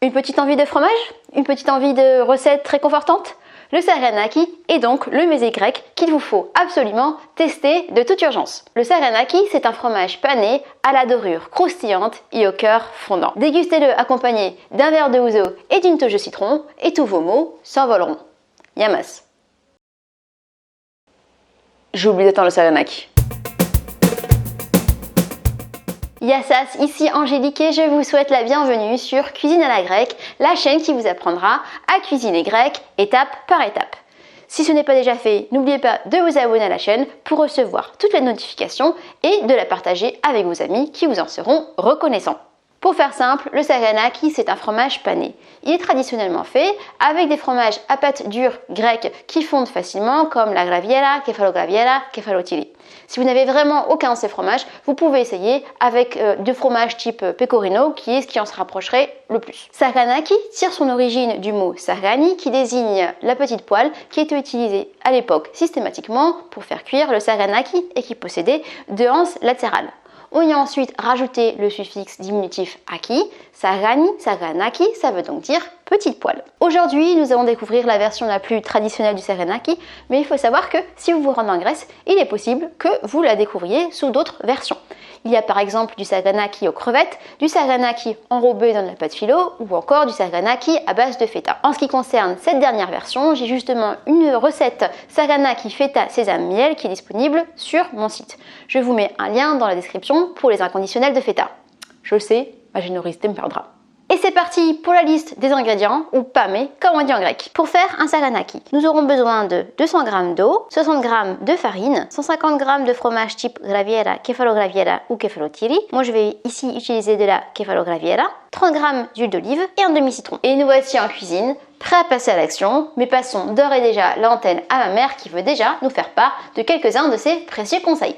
Une petite envie de fromage? Une petite envie de recette réconfortante? Le saganaki est donc le mets grec qu'il vous faut absolument tester de toute urgence. Le saganaki, c'est un fromage pané à la dorure croustillante et au cœur fondant. Dégustez-le accompagné d'un verre de ouzo et d'une touche de citron et tous vos maux s'envoleront. Yamas. J'ai oublié d'attendre le saganaki. Yassas, ici Angélique et je vous souhaite la bienvenue sur Cuisine à la grecque, la chaîne qui vous apprendra à cuisiner grec étape par étape. Si ce n'est pas déjà fait, n'oubliez pas de vous abonner à la chaîne pour recevoir toutes les notifications et de la partager avec vos amis qui vous en seront reconnaissants. Pour faire simple, le saganaki c'est un fromage pané. Il est traditionnellement fait avec des fromages à pâte dure grecs qui fondent facilement comme la graviera, kefalograviera, kefalotiri. Si vous n'avez vraiment aucun de ces fromages, vous pouvez essayer avec du fromage type pecorino qui est ce qui en se rapprocherait le plus. Saganaki tire son origine du mot sargani qui désigne la petite poêle qui était utilisée à l'époque systématiquement pour faire cuire le saganaki et qui possédait deux anses latérales. On y a ensuite rajouté le suffixe diminutif aki, sagani, saganaki, ça veut donc dire petite poêle. Aujourd'hui, nous allons découvrir la version la plus traditionnelle du saganaki, mais il faut savoir que si vous vous rendez en Grèce, il est possible que vous la découvriez sous d'autres versions. Il y a par exemple du saganaki aux crevettes, du saganaki enrobé dans de la pâte phyllo ou encore du saganaki à base de feta. En ce qui concerne cette dernière version, j'ai justement une recette saganaki feta sésame miel qui est disponible sur mon site. Je vous mets un lien dans la description pour les inconditionnels de feta. Je le sais, ma générosité me perdra. Et c'est parti pour la liste des ingrédients, ou pamé comme on dit en grec. Pour faire un saganaki, nous aurons besoin de 200 g d'eau, 60 g de farine, 150 g de fromage type graviera, kefalograviera ou kefalotiri. Moi je vais ici utiliser de la kefalograviera, 30 g d'huile d'olive et un demi-citron. Et nous voici en cuisine, prêts à passer à l'action, mais passons d'ores et déjà l'antenne à ma mère qui veut déjà nous faire part de quelques-uns de ses précieux conseils.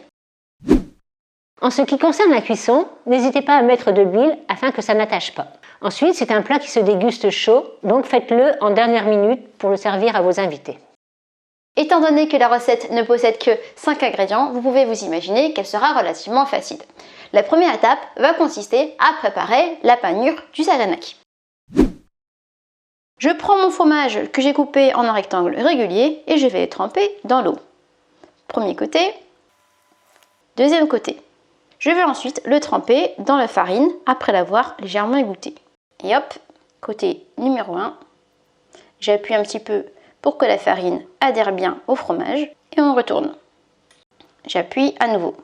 En ce qui concerne la cuisson, n'hésitez pas à mettre de l'huile afin que ça n'attache pas. Ensuite, c'est un plat qui se déguste chaud, donc faites-le en dernière minute pour le servir à vos invités. Étant donné que la recette ne possède que 5 ingrédients, vous pouvez vous imaginer qu'elle sera relativement facile. La première étape va consister à préparer la panure du saganaki. Je prends mon fromage que j'ai coupé en un rectangle régulier et je vais le tremper dans l'eau. Premier côté, deuxième côté. Je vais ensuite le tremper dans la farine après l'avoir légèrement égoutté. Et hop, côté numéro 1, j'appuie un petit peu pour que la farine adhère bien au fromage et on retourne. J'appuie à nouveau.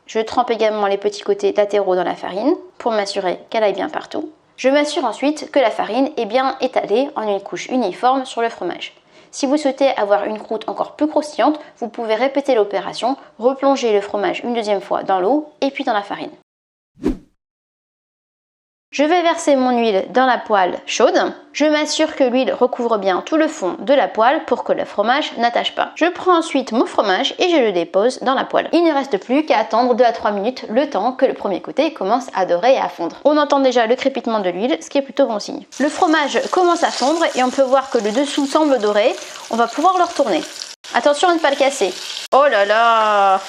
Je trempe également les petits côtés latéraux dans la farine pour m'assurer qu'elle aille bien partout. Je m'assure ensuite que la farine est bien étalée en une couche uniforme sur le fromage. Si vous souhaitez avoir une croûte encore plus croustillante, vous pouvez répéter l'opération, replonger le fromage une deuxième fois dans l'eau et puis dans la farine. Je vais verser mon huile dans la poêle chaude. Je m'assure que l'huile recouvre bien tout le fond de la poêle pour que le fromage n'attache pas. Je prends ensuite mon fromage et je le dépose dans la poêle. Il ne reste plus qu'à attendre 2 à 3 minutes le temps que le premier côté commence à dorer et à fondre. On entend déjà le crépitement de l'huile, ce qui est plutôt bon signe. Le fromage commence à fondre et on peut voir que le dessous semble doré. On va pouvoir le retourner. Attention à ne pas le casser. Oh là là!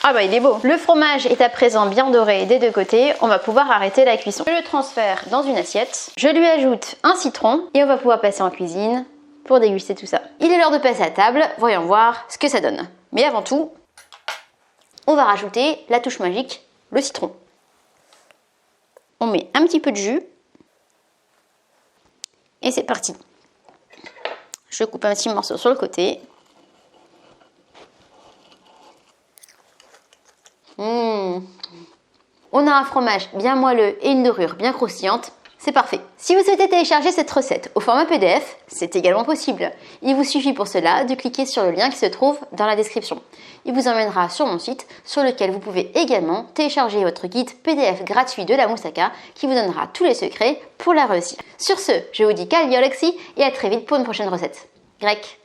Ah bah il est beau. Le fromage est à présent bien doré des deux côtés, on va pouvoir arrêter la cuisson. Je le transfère dans une assiette, je lui ajoute un citron et on va pouvoir passer en cuisine pour déguster tout ça. Il est l'heure de passer à table, voyons voir ce que ça donne. Mais avant tout, on va rajouter la touche magique, le citron. On met un petit peu de jus et c'est parti. Je coupe un petit morceau sur le côté. On a un fromage bien moelleux et une dorure bien croustillante, c'est parfait. Si vous souhaitez télécharger cette recette au format PDF, c'est également possible. Il vous suffit pour cela de cliquer sur le lien qui se trouve dans la description. Il vous emmènera sur mon site sur lequel vous pouvez également télécharger votre guide PDF gratuit de la moussaka qui vous donnera tous les secrets pour la réussir. Sur ce, je vous dis Kalli Oleksi et à très vite pour une prochaine recette grecque.